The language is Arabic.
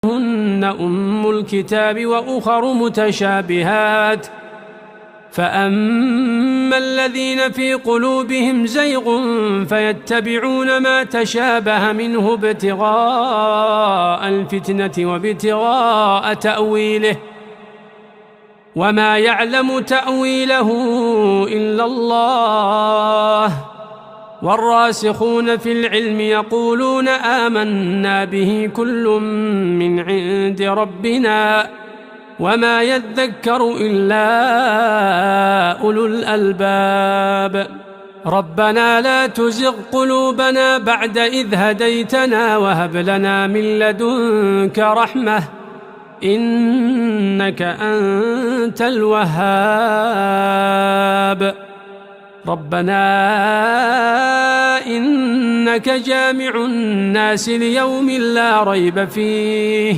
هن أم الكتاب وأخر متشابهات فأما الذين في قلوبهم زيغ فيتبعون ما تشابه منه ابتغاء الفتنة وابتغاء تأويله وما يعلم تأويله إلا الله والراسخون في العلم يقولون آمنا به كل من عند ربنا وما يذكر إلا أولو الألباب ربنا لا تزغ قلوبنا بعد إذ هديتنا وهب لنا من لدنك رحمة إنك أنت الوهاب ربنا إنك جامع الناس ليوم لا ريب فيه